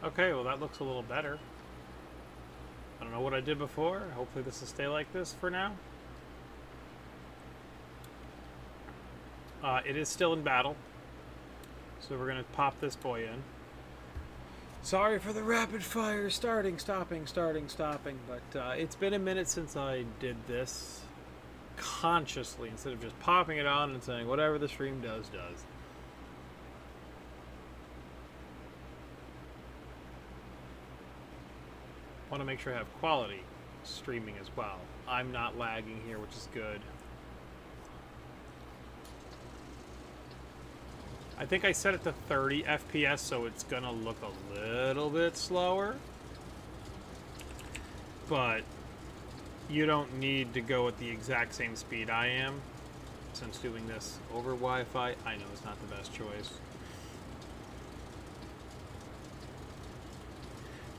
Okay, well that looks a little better. I don't know what I did before. Hopefully this will stay like this for now. It is still in battle. So we're going to pop this boy in. Sorry for the rapid fire starting, stopping, but it's been a minute since I did this consciously instead of just popping it on and saying whatever the stream does. Want to make sure I have quality streaming as well. I'm not lagging here, which is good. I think I set it to 30 FPS, so it's gonna look a little bit slower. But you don't need to go at the exact same speed I am. Since doing this over Wi-Fi, I know it's not the best choice.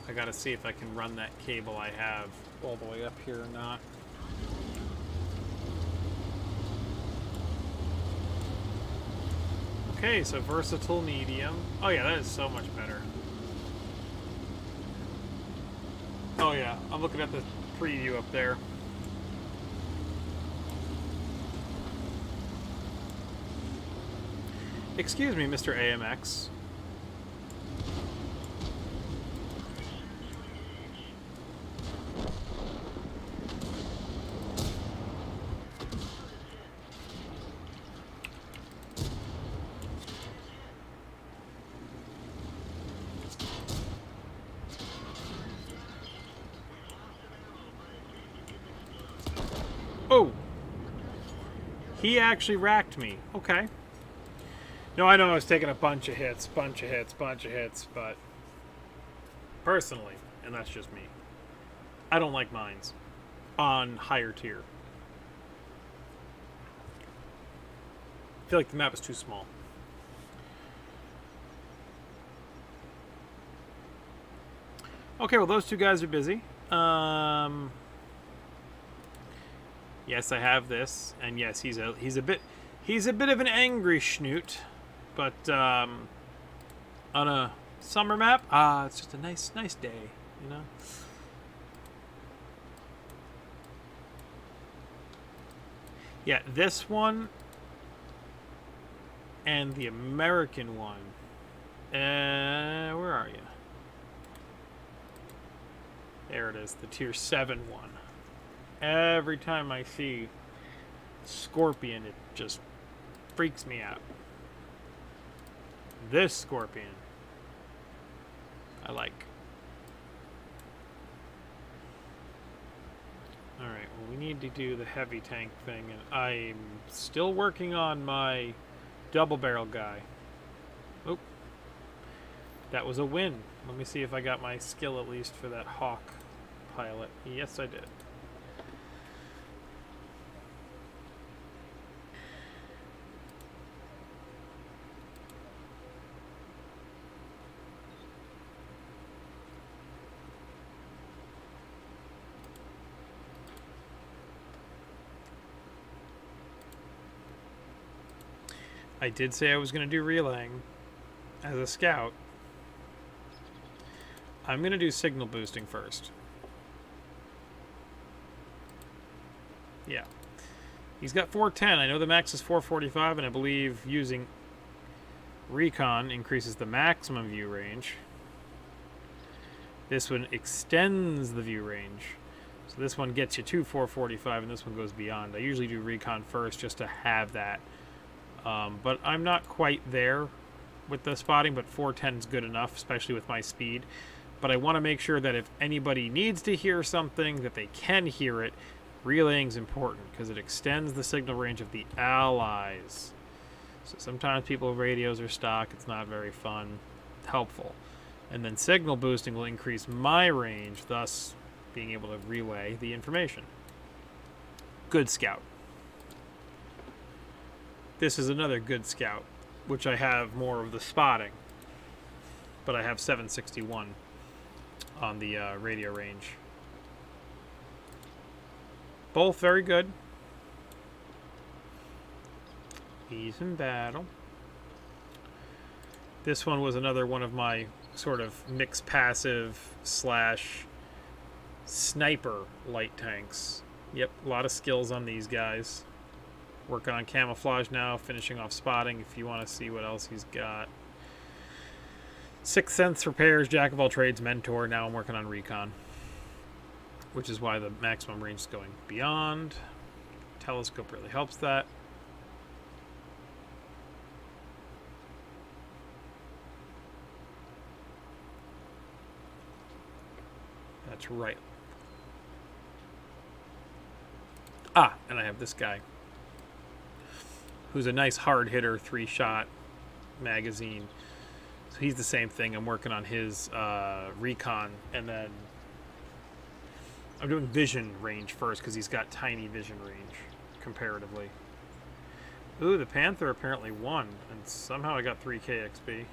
I gotta see if I can run that cable I have all the way up here or not. Okay, so versatile medium. Oh yeah, that is so much better. Oh yeah, I'm looking at the preview up there. Excuse me, Mr. AMX. Oh! He actually racked me. Okay. No, I know I was taking a bunch of hits, but personally, and that's just me, I don't like mines on higher tier. I feel like the map is too small. Okay, well those two guys are busy. Yes, I have this, and yes, he's a bit of an angry schnoot, but on a summer map, it's just a nice day, you know. Yeah, this one and the American one. Where are you? There it is, the tier 7 one. Every time I see Scorpion, it just freaks me out. This Scorpion, I like. Alright, well, we need to do the heavy tank thing, and I'm still working on my double barrel guy. Oh, that was a win. Let me see if I got my skill at least for that Hawk pilot. Yes, I did. I did say I was going to do relaying as a scout. I'm going to do signal boosting first. Yeah. He's got 410. I know the max is 445, and I believe using recon increases the maximum view range. This one extends the view range. So this one gets you to 445, and this one goes beyond. I usually do recon first just to have that. But I'm not quite there with the spotting, but 410 is good enough, especially with my speed. But I want to make sure that if anybody needs to hear something, that they can hear it. Relaying is important because it extends the signal range of the allies. So sometimes people's radios are stock. It's not very fun. Helpful. And then signal boosting will increase my range, thus being able to relay the information. Good scout. This is another good scout, which I have more of the spotting, but I have 761 on the radio range. Both very good. He's in battle. This one was another one of my sort of mixed passive slash sniper light tanks. Yep, a lot of skills on these guys. Working on camouflage now, finishing off spotting if you want to see what else he's got. Sixth Sense repairs, Jack of all trades, mentor. Now I'm working on recon, which is why the maximum range is going beyond. Telescope really helps that. That's right. Ah, and I have this guy, who's a nice hard hitter, 3-shot magazine. So he's the same thing. I'm working on his recon, and then I'm doing vision range first because he's got tiny vision range comparatively. Ooh, the Panther apparently won, and somehow I got 3k XP.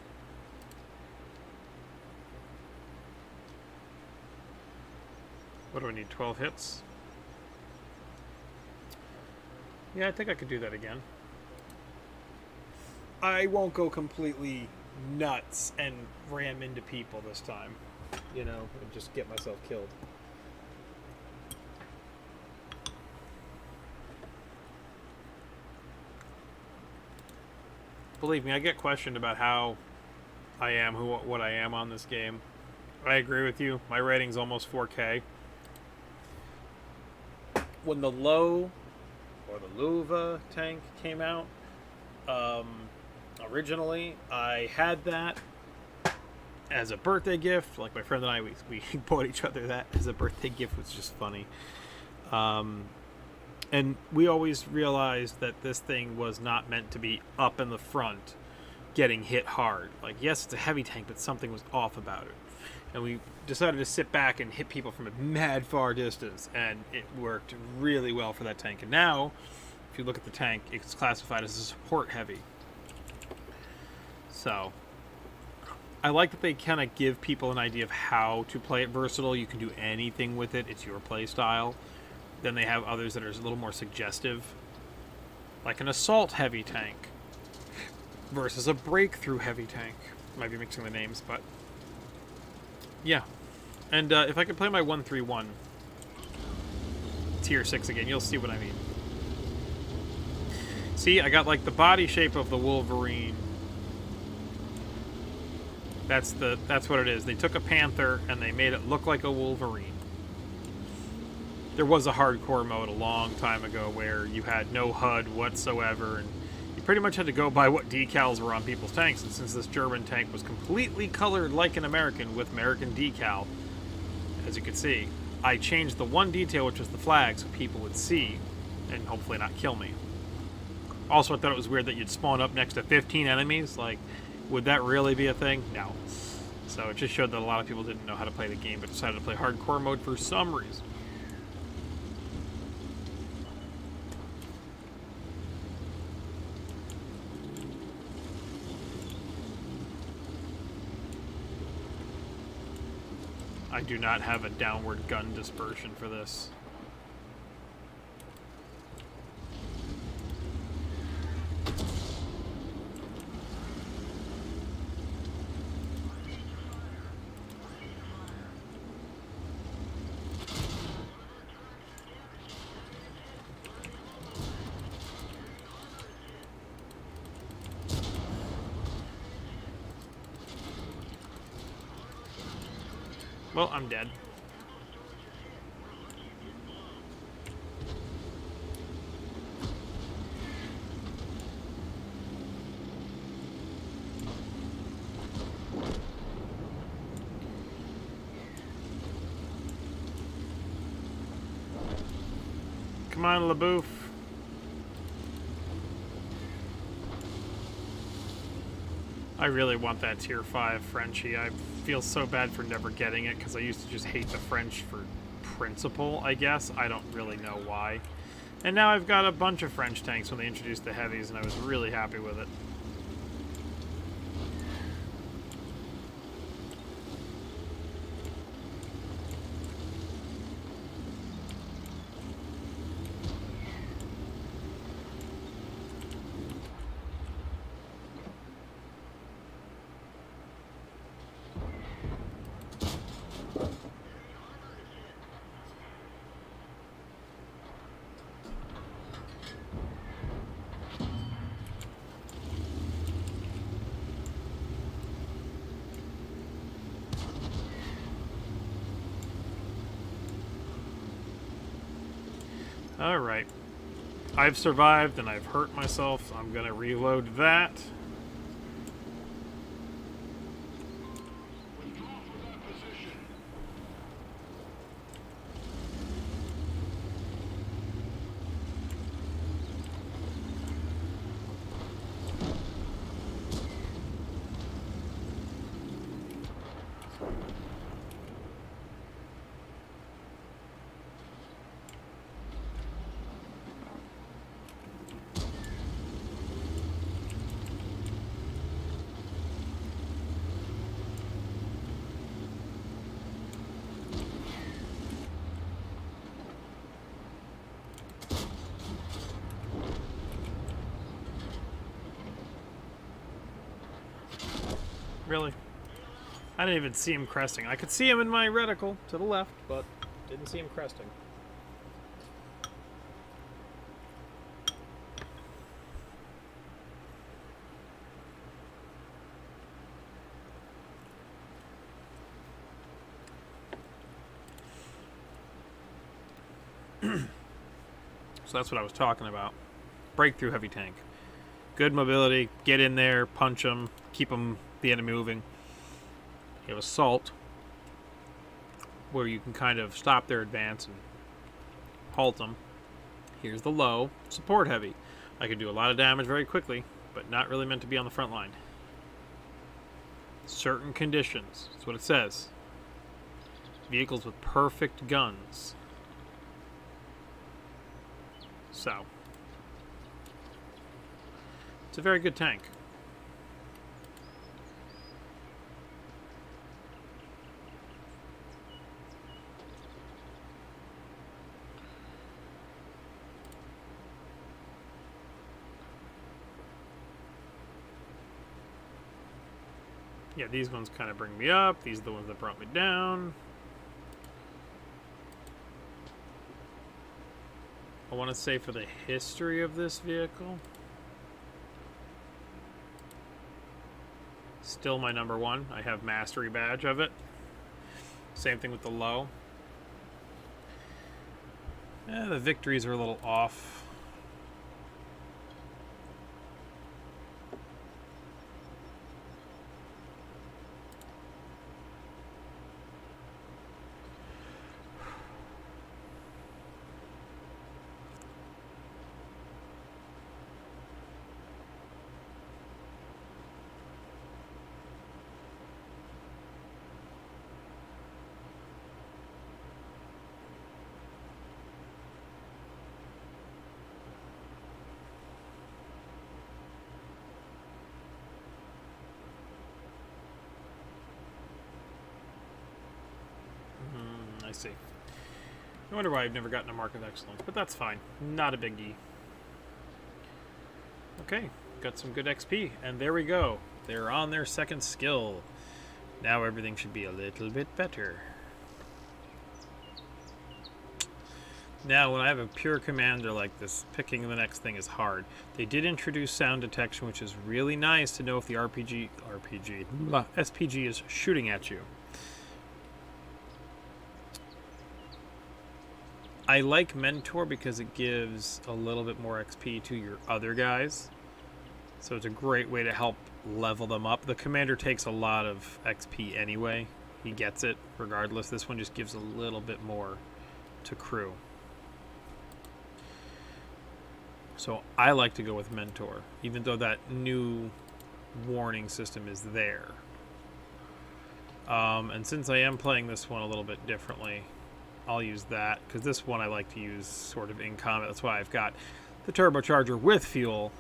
What do I need, 12 hits? Yeah, I think I could do that again. I won't go completely nuts and ram into people this time, you know, and just get myself killed. Believe me, I get questioned about how I am, what I am on this game. I agree with you. My rating's almost 4K. When the Low or the Luva tank came out, originally I had that as a birthday gift. Like my friend and I, we bought each other that as a birthday gift, which is just funny. And we always realized that this thing was not meant to be up in the front getting hit hard. Like, yes, it's a heavy tank, but something was off about it. And we decided to sit back and hit people from a mad far distance, and it worked really well for that tank. And now, if you look at the tank, it's classified as a support heavy. So, I like that they kind of give people an idea of how to play it versatile. You can do anything with it. It's your play style. Then they have others that are a little more suggestive, like an assault heavy tank versus a breakthrough heavy tank. Might be mixing the names, but yeah. And if I could play my 131 tier 6 again, you'll see what I mean. See, I got like the body shape of the Wolverine. That's what it is. They took a Panther and they made it look like a Wolverine. There was a hardcore mode a long time ago where you had no HUD whatsoever, and you pretty much had to go by what decals were on people's tanks. And since this German tank was completely colored like an American with American decal, as you can see, I changed the one detail, which was the flag, so people would see and hopefully not kill me. Also, I thought it was weird that you'd spawn up next to 15 enemies. Like, would that really be a thing? No. So it just showed that a lot of people didn't know how to play the game, but decided to play hardcore mode for some reason. I do not have a downward gun dispersion for this. Well, I'm dead. Come on, LaBouffe. I really want that tier 5 Frenchie. I feel so bad for never getting it because I used to just hate the French for principle, I guess. I don't really know why. And now I've got a bunch of French tanks when they introduced the heavies, and I was really happy with it. Alright. I've survived and I've hurt myself, so I'm going to reload that. Really? I didn't even see him cresting. I could see him in my reticle to the left, but didn't see him cresting. So that's what I was talking about. Breakthrough heavy tank. Good mobility, get in there, punch them, keep them, the enemy moving. You have assault, where you can kind of stop their advance and halt them. Here's the low, support heavy. I can do a lot of damage very quickly, but not really meant to be on the front line. Certain conditions, that's what it says. Vehicles with perfect guns. So, it's a very good tank. Yeah, these ones kind of bring me up. These are the ones that brought me down. I want to say for the history of this vehicle, still my number one. I have mastery badge of it. Same thing with the low. The victories are a little off. I see. I wonder why I've never gotten a Mark of Excellence, but that's fine. Not a biggie. Okay, got some good XP, and there we go. They're on their second skill. Now everything should be a little bit better. Now, when I have a pure commander like this, picking the next thing is hard. They did introduce sound detection, which is really nice to know if the SPG is shooting at you. I like Mentor because it gives a little bit more XP to your other guys. So it's a great way to help level them up. The commander takes a lot of XP anyway. He gets it regardless. This one just gives a little bit more to crew. So I like to go with Mentor, even though that new warning system is there. And since I am playing this one a little bit differently, I'll use that, because this one I like to use sort of in combat. That's why I've got the turbocharger with fuel,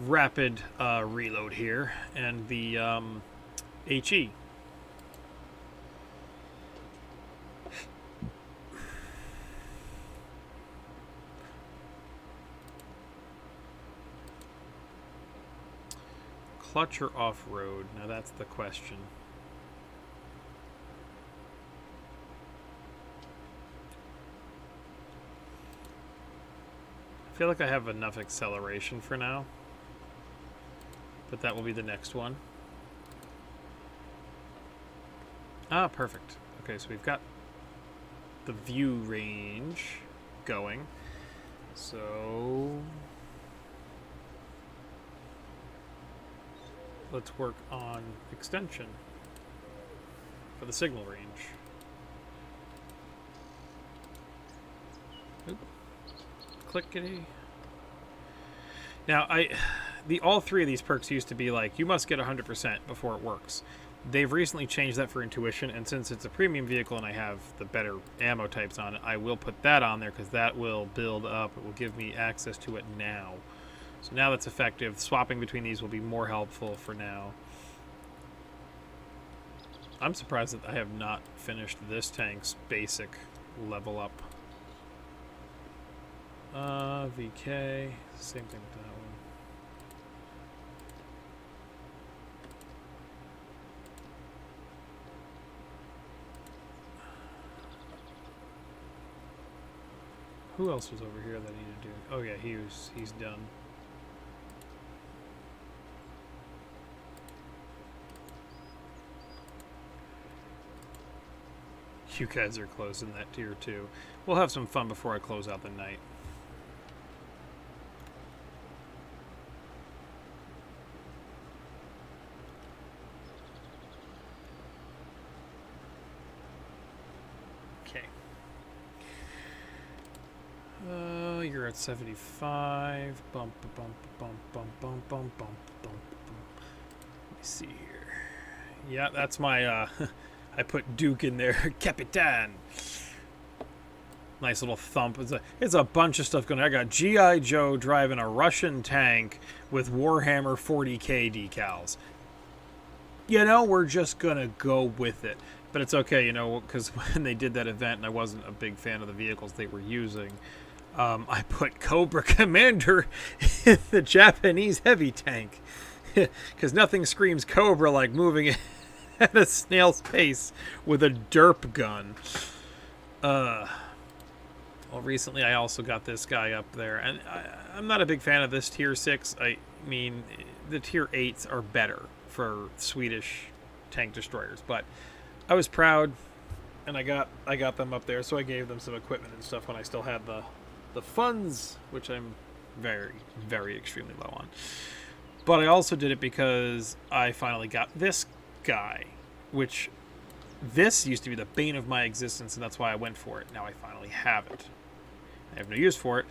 rapid reload here, and the HE. Clutch or off-road? Now that's the question. I feel like I have enough acceleration for now, but that will be the next one. Ah, perfect. Okay, so we've got the view range going. So let's work on extension for the signal range. Oop. Clickety. Now, all three of these perks used to be like, you must get 100% before it works. They've recently changed that for intuition, and since it's a premium vehicle and I have the better ammo types on it, I will put that on there because that will build up. It will give me access to it now. So now that's effective. Swapping between these will be more helpful for now. I'm surprised that I have not finished this tank's basic level up. VK, same thing with that one. Who else was over here that I needed to do? Oh yeah, he's done. You guys are close in that tier 2. We'll have some fun before I close out the night. Okay. You're at 75. Bump, bump, bump, bump, bump, bump, bump, bump, bump. Let me see here. Yeah, that's my, I put Duke in there. Capitan. Nice little thump. It's a bunch of stuff going on. I got G.I. Joe driving a Russian tank with Warhammer 40K decals. You know, we're just going to go with it. But it's okay, you know, because when they did that event and I wasn't a big fan of the vehicles they were using, I put Cobra Commander in the Japanese heavy tank. Because nothing screams Cobra like moving at a snail's pace with a derp gun. Well, recently I also got this guy up there. And I'm not a big fan of this tier 6. I mean, the tier 8s are better for Swedish tank destroyers. But I was proud, and I got them up there, so I gave them some equipment and stuff when I still had the funds, which I'm very, very extremely low on. But I also did it because I finally got this guy, which this used to be the bane of my existence, and that's why I went for it. Now I finally have it. I have no use for it,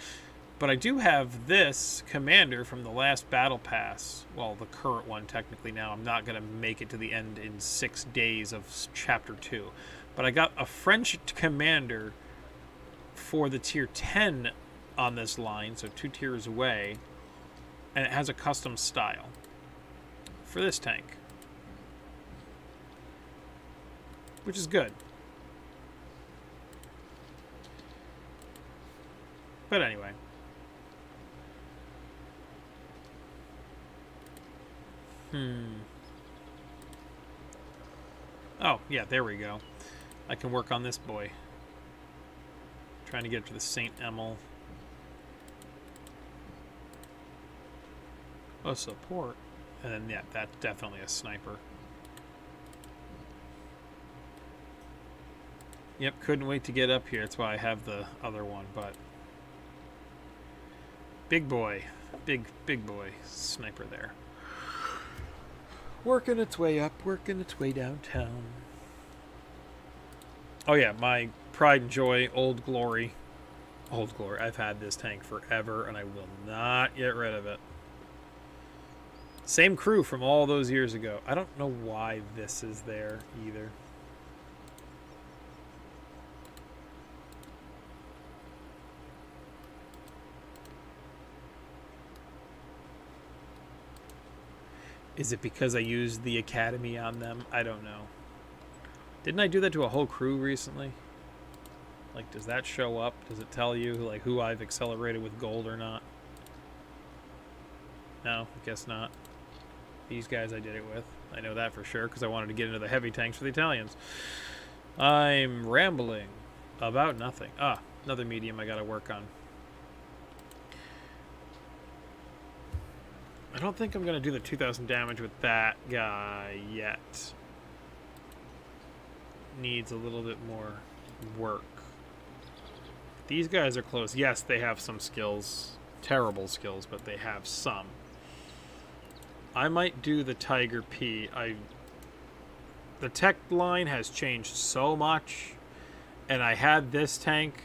but I do have this commander from the last battle pass. Well, the current one technically now. I'm not going to make it to the end in 6 days of chapter 2. But I got a French commander for the tier 10 on this line, so 2 tiers away, and it has a custom style for this tank, which is good. But anyway, oh yeah, there we go. I can work on this boy. Trying to get to the St. Emil. Oh, support. And then, yeah, that's definitely a sniper. Yep, couldn't wait to get up here. That's why I have the other one, but... Big boy. Big boy sniper there. Working its way up, working its way downtown. Oh yeah, my pride and joy, Old Glory. Old Glory. I've had this tank forever, and I will not get rid of it. Same crew from all those years ago. I don't know why this is there either. Is it because I used the Academy on them? I don't know. Didn't I do that to a whole crew recently? Like, does that show up? Does it tell you, like, who I've accelerated with gold or not? No, I guess not. These guys I did it with. I know that for sure, because I wanted to get into the heavy tanks for the Italians. I'm rambling about nothing. Ah, another medium I gotta work on. I don't think I'm gonna do the 2,000 damage with that guy yet. Needs a little bit more work. These guys are close. Yes, they have some skills. Terrible skills, but they have some. I might do the Tiger P. The tech line has changed so much, and I had this tank,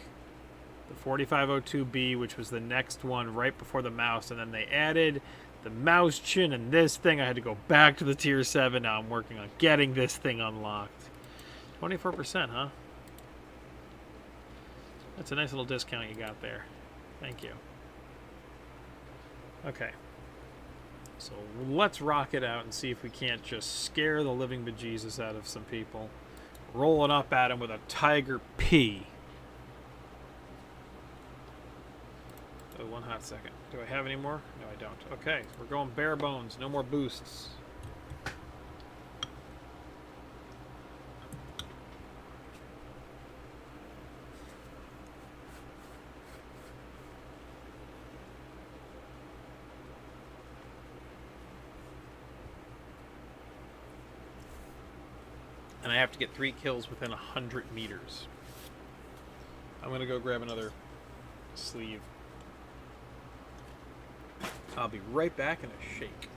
the 4502B, which was the next one right before the mouse, and then they added the mouse chin and this thing. I had to go back to the tier 7. Now I'm working on getting this thing unlocked. 24%, huh? That's a nice little discount you got there. Thank you. Okay. So let's rock it out and see if we can't just scare the living bejesus out of some people. Rolling up at him with a Tiger P. Oh, one hot second. Do I have any more? No, I don't. Okay, we're going bare bones. No more boosts. And I have to get 3 kills within 100 meters. I'm going to go grab another sleeve. I'll be right back in a shake.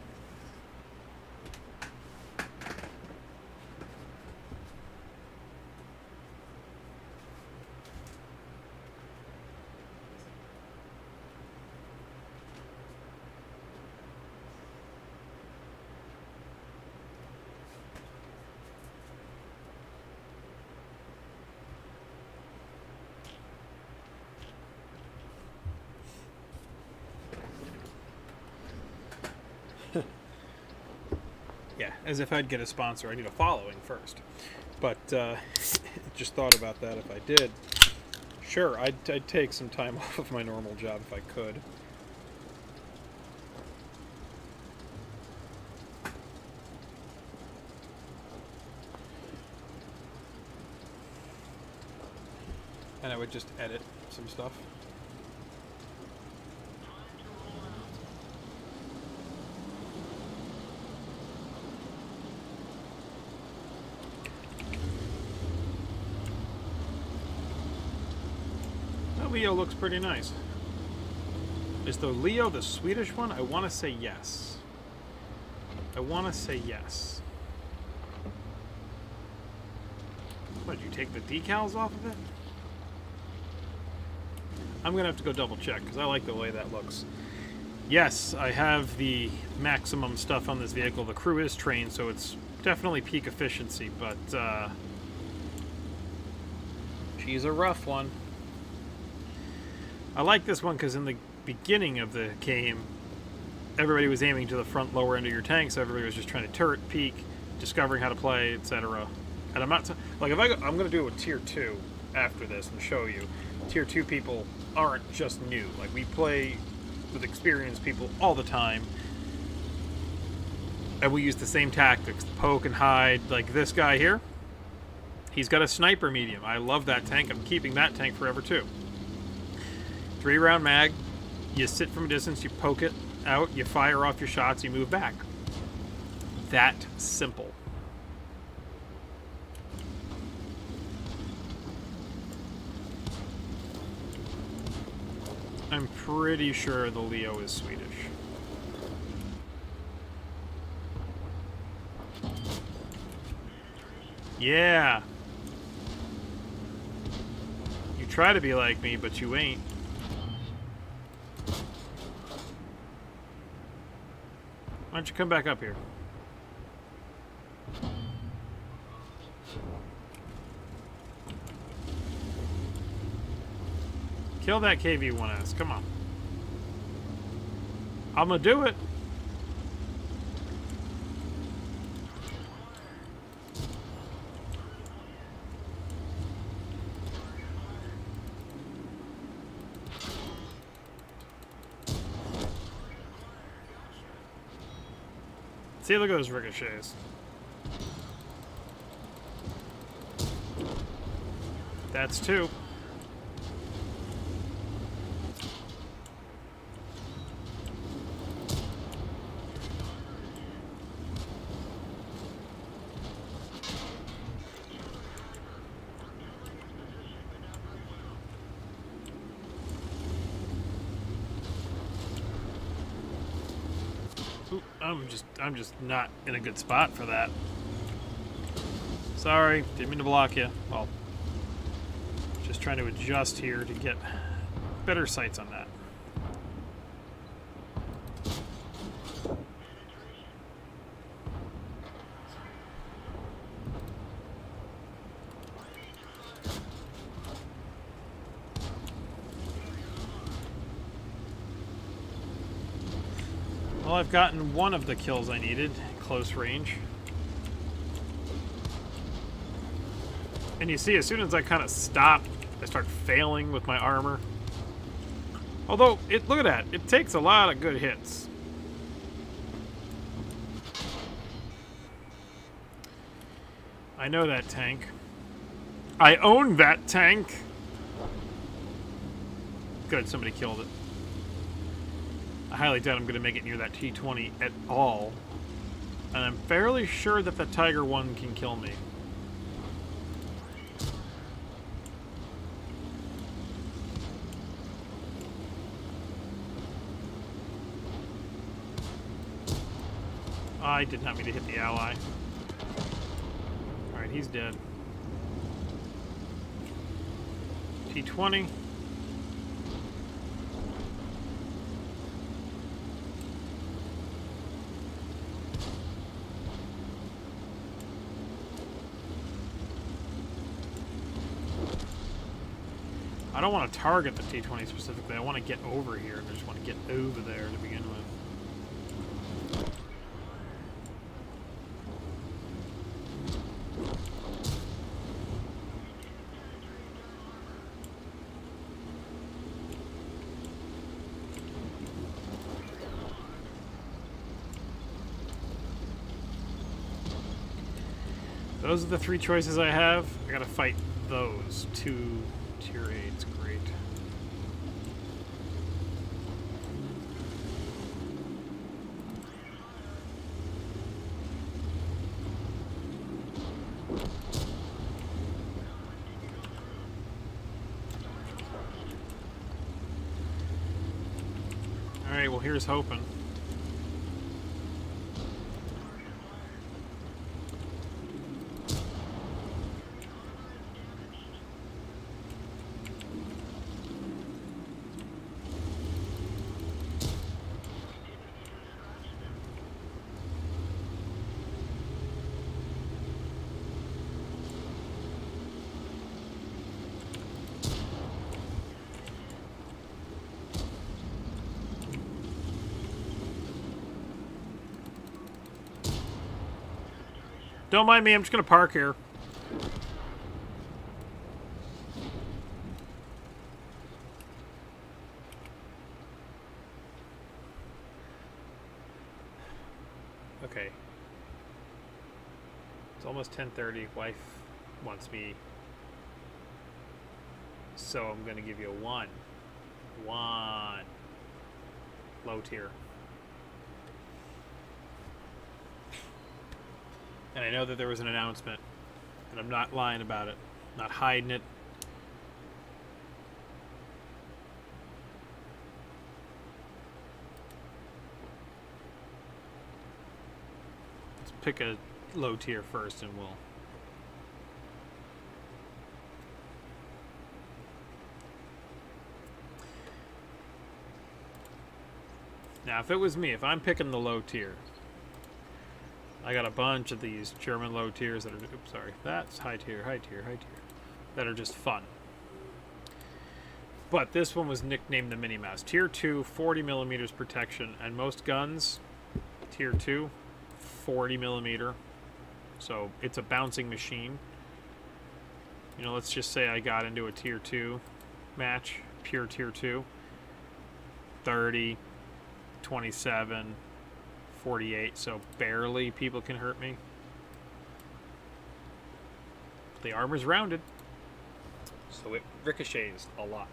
Yeah, as if I'd get a sponsor, I need a following first. But just thought about that if I did. Sure, I'd take some time off of my normal job if I could. And I would just edit some stuff. Leo looks pretty nice. Is the Leo the Swedish one? I want to say yes. I want to say yes. What, did you take the decals off of it? I'm going to have to go double check because I like the way that looks. Yes, I have the maximum stuff on this vehicle. The crew is trained, so it's definitely peak efficiency, but she's a rough one. I like this one because in the beginning of the game, everybody was aiming to the front lower end of your tank, so everybody was just trying to turret, peek, discovering how to play, etc. And I'm not like I'm going to do a tier 2 after this and show you. Tier 2 people aren't just new. Like, we play with experienced people all the time, and we use the same tactics: poke and hide. Like this guy here, he's got a sniper medium. I love that tank. I'm keeping that tank forever too. 3-round mag, you sit from a distance, you poke it out, you fire off your shots, you move back. That simple. I'm pretty sure the Leo is Swedish. Yeah. You try to be like me, but you ain't. Why don't you come back up here? Kill that KV-1S. Come on. I'm gonna do it. See, look at those ricochets. That's 2. Ooh, I'm just not in a good spot for that. Sorry, didn't mean to block you. Well, just trying to adjust here to get better sights on that. Well, I've gotten one of the kills I needed, close range. And you see, as soon as I kind of stop, I start failing with my armor. Although, look at that. It takes a lot of good hits. I know that tank. I own that tank. Good, somebody killed it. I highly doubt I'm going to make it near that T20 at all. And I'm fairly sure that the Tiger 1 can kill me. I did not mean to hit the ally. Alright, he's dead. T20. I don't want to target the T20 specifically. I want to get over here. I just want to get over there to begin with. Those are the three choices I have. I gotta fight those two tier 8s. Great. Alright, well, here's hoping. Don't mind me, I'm just gonna park here. Okay. It's almost 10:30. Wife wants me. So I'm gonna give you a 1. 1. Low tier. And I know that there was an announcement, and I'm not lying about it, not hiding it. Let's pick a low tier first, and we'll... Now, if it was me, if I'm picking the low tier, I got a bunch of these German low tiers that are, oops, sorry, that's high tier, high tier, high tier, that are just fun. But this one was nicknamed the Minnie Mouse. Tier 2, 40 millimeters protection, and most guns, tier 2, 40 millimeter. So it's a bouncing machine. You know, let's just say I got into a tier 2 match, pure tier 2, 30, 27, 48, so barely people can hurt me. The armor's rounded, so it ricochets a lot.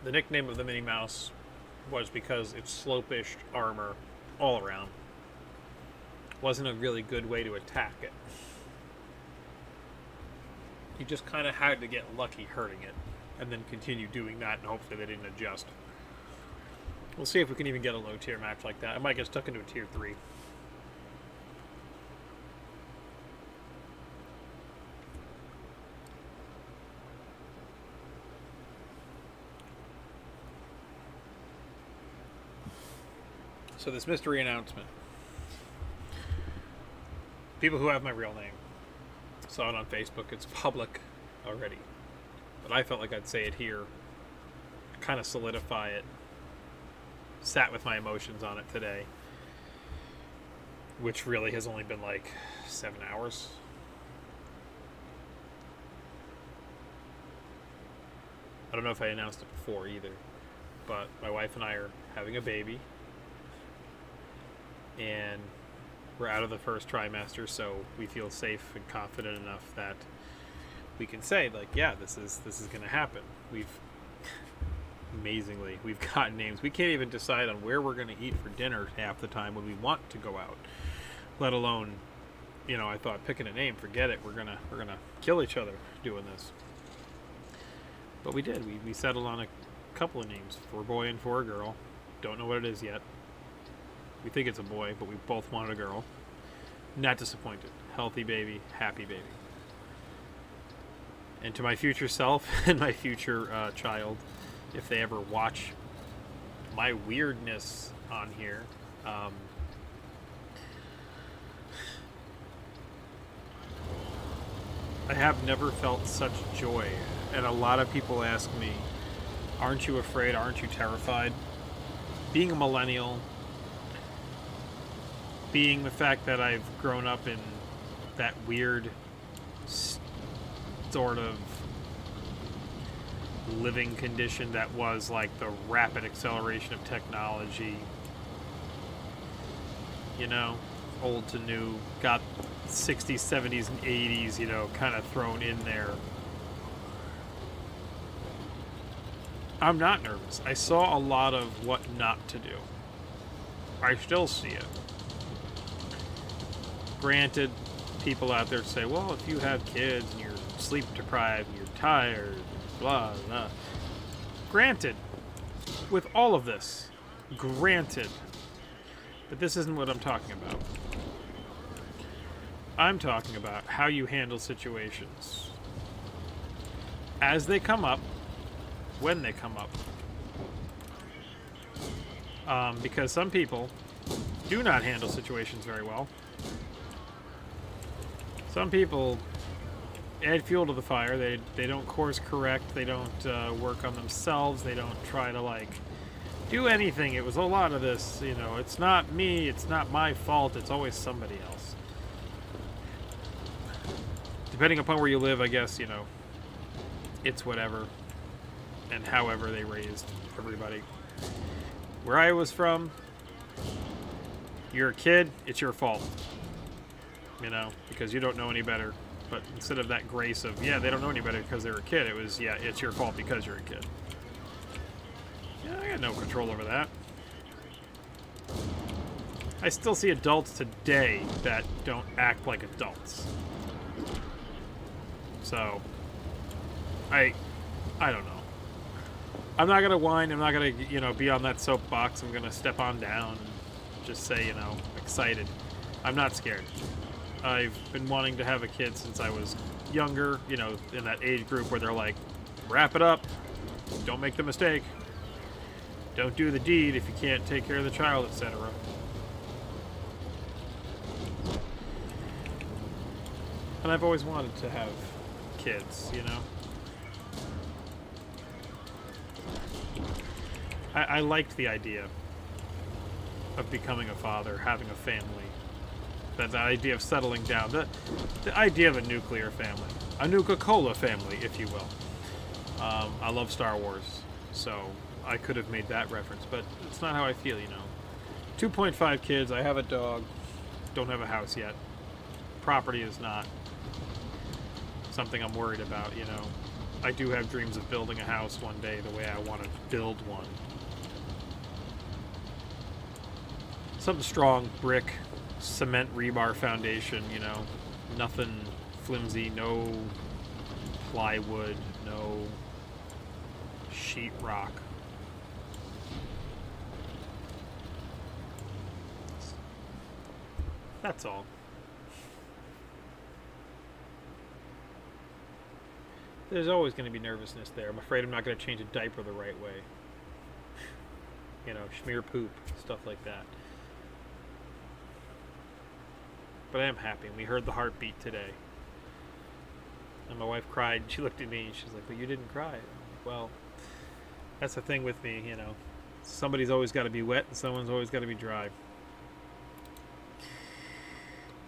The nickname of the Minnie Mouse was because its slopish armor all around wasn't a really good way to attack it. You just kind of had to get lucky hurting it, and then continue doing that, and hopefully they didn't adjust. We'll see if we can even get a low tier match like that. I might get stuck into a tier 3. So this mystery announcement. People who have my real name saw it on Facebook. It's public already. But I felt like I'd say it here. Kind of solidify it. Sat with my emotions on it today. Which really has only been like 7 hours. I don't know if I announced it before either. But my wife and I are having a baby. And we're out of the first trimester, so we feel safe and confident enough that we can say, like, yeah, this is going to happen. Amazingly, we've got names. We can't even decide on where we're going to eat for dinner half the time when we want to go out. Let alone, I thought picking a name, forget it. We're gonna kill each other doing this. But we did. We settled on a couple of names for a boy and for a girl. Don't know what it is yet. We think it's a boy, but we both wanted a girl. Not disappointed. Healthy baby, happy baby. And to my future self and my future child, if they ever watch my weirdness on here, I have never felt such joy. And a lot of people ask me, aren't you afraid? Aren't you terrified? Being a millennial, being the fact that I've grown up in that weird sort of living condition that was like the rapid acceleration of technology, old to new, got 60s, 70s, and 80s, kind of thrown in there. I'm not nervous. I saw a lot of what not to do. I still see it. Granted, people out there say, well, if you have kids and you're sleep deprived and you're tired, blah, blah. Granted, with all of this, granted, but this isn't what I'm talking about. I'm talking about how you handle situations as they come up, when they come up. Because some people do not handle situations very well. Some people add fuel to the fire. They don't course correct. They don't work on themselves. They don't try to do anything. It was a lot of this, it's not me. It's not my fault. It's always somebody else. Depending upon where you live, I guess, it's whatever and however they raised everybody. Where I was from, you're a kid, it's your fault. Because you don't know any better. But instead of that grace of, yeah, they don't know any better because they're a kid, it was, yeah, it's your fault because you're a kid. Yeah, I got no control over that. I still see adults today that don't act like adults. So, I don't know. I'm not going to whine. I'm not going to, be on that soapbox. I'm going to step on down and just say, excited. I'm not scared. I've been wanting to have a kid since I was younger, in that age group where they're like, wrap it up, don't make the mistake, don't do the deed if you can't take care of the child, etc. And I've always wanted to have kids, I liked the idea of becoming a father, having a family. The idea of settling down, the idea of a nuclear family, a Nuka-Cola family, if you will. I love Star Wars, so I could have made that reference, but it's not how I feel, 2.5 kids, I have a dog, don't have a house yet. Property is not something I'm worried about, I do have dreams of building a house one day the way I want to build one. Something strong, brick, cement rebar foundation, you know. Nothing flimsy, no plywood, no sheetrock. That's all. There's always going to be nervousness there. I'm afraid I'm not going to change a diaper the right way. You know, smear poop, stuff like that. But I am happy. We heard the heartbeat today. And my wife cried. She looked at me and she's like, "Well, you didn't cry." I'm like, well, that's the thing with me, you know. Somebody's always got to be wet and someone's always got to be dry.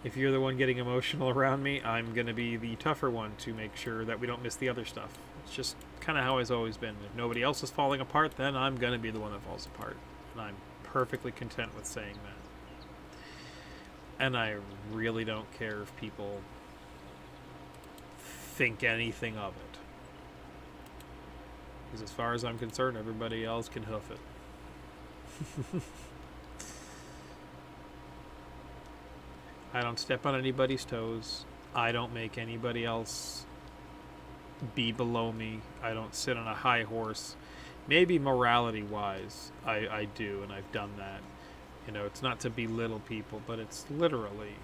If you're the one getting emotional around me, I'm going to be the tougher one to make sure that we don't miss the other stuff. It's just kind of how it's always been. If nobody else is falling apart, then I'm going to be the one that falls apart. And I'm perfectly content with saying that. And I really don't care if people think anything of it. Because as far as I'm concerned, everybody else can hoof it. I don't step on anybody's toes. I don't make anybody else be below me. I don't sit on a high horse. Maybe morality-wise, I do, and I've done that. You know, it's not to belittle people, but it's literally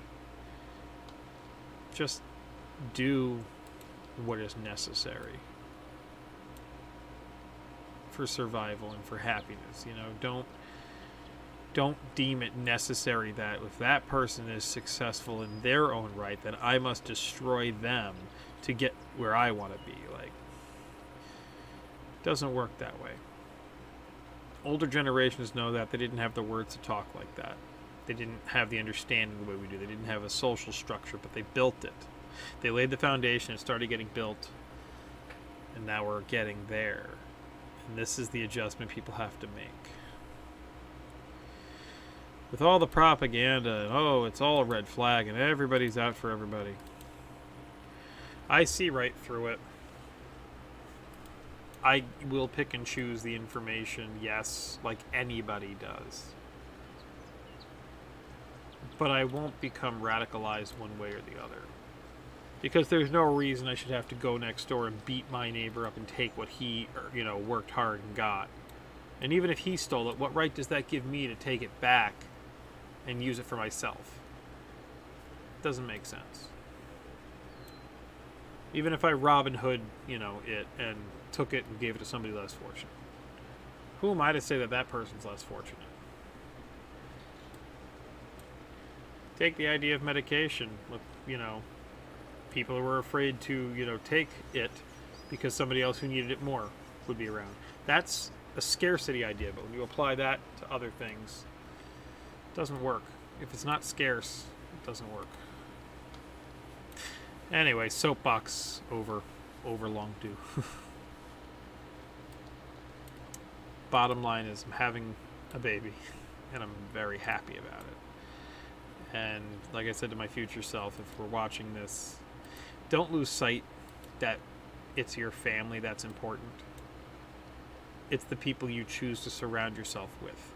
just do what is necessary for survival and for happiness. You know, don't deem it necessary that if that person is successful in their own right, that I must destroy them to get where I want to be. Like, it doesn't work that way. Older generations know that. They didn't have the words to talk like that. They didn't have the understanding the way we do. They didn't have a social structure, but they built it. They laid the foundation, it started getting built, and now we're getting there. And this is the adjustment people have to make. With all the propaganda, oh, it's all a red flag, and everybody's out for everybody. I see right through it. I will pick and choose the information, yes, like anybody does. But I won't become radicalized one way or the other. Because there's no reason I should have to go next door and beat my neighbor up and take what he, you know, worked hard and got. And even if he stole it, what right does that give me to take it back and use it for myself? It doesn't make sense. Even if I Robin Hood, you know, it and took it and gave it to somebody less fortunate. Who am I to say that that person's less fortunate? Take the idea of medication. Look, you know, people who were afraid to, you know, take it because somebody else who needed it more would be around. That's a scarcity idea, but when you apply that to other things, it doesn't work. If it's not scarce, it doesn't work. Anyway, soapbox over long due. Bottom line is I'm having a baby, and I'm very happy about it. And like I said to my future self, if we're watching this, don't lose sight that it's your family that's important. It's the people you choose to surround yourself with.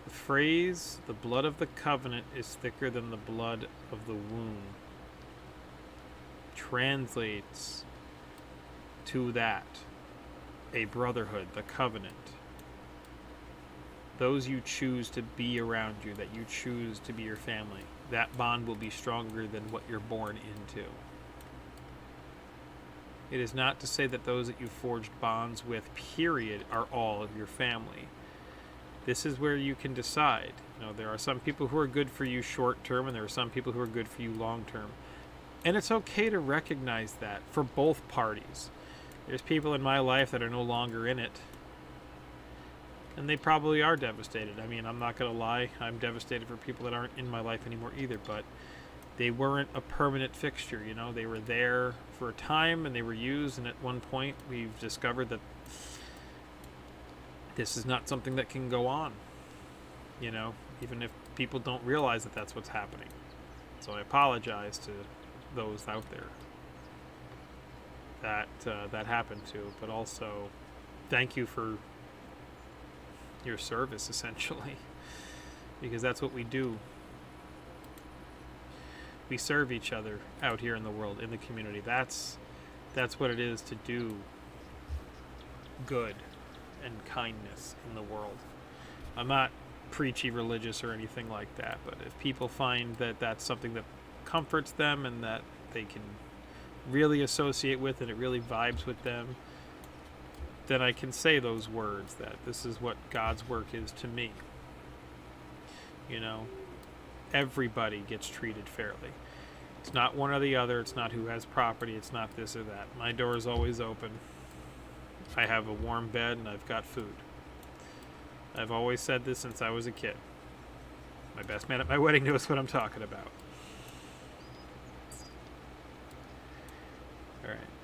The phrase, the blood of the covenant is thicker than the blood of the womb, translates to that a brotherhood, the covenant. Those you choose to be around you, that you choose to be your family, that bond will be stronger than what you're born into. It is not to say that those that you forged bonds with, period, are all of your family. This is where you can decide. You know, there are some people who are good for you short term, and there are some people who are good for you long term. And it's okay to recognize that for both parties. There's people in my life that are no longer in it, and they probably are devastated. I mean, I'm not going to lie. I'm devastated for people that aren't in my life anymore either, but they weren't a permanent fixture, you know. They were there for a time, and they were used, and at one point we've discovered that this is not something that can go on, you know, even if people don't realize that that's what's happening. So I apologize to those out there that happened to, but also thank you for your service, essentially, because that's what we do. We serve each other out here in the world, in the community. That's what it is to do good and kindness in the world. I'm not preachy religious or anything like that, but if people find that that's something that comforts them and that they can really associate with and it really vibes with them, then I can say those words, that this is what God's work is to me. You know, everybody gets treated fairly. It's not one or the other. It's not who has property. It's not this or that. My door is always open. I have a warm bed and I've got food. I've always said this since I was a kid. My best man at my wedding knows what I'm talking about. Alright,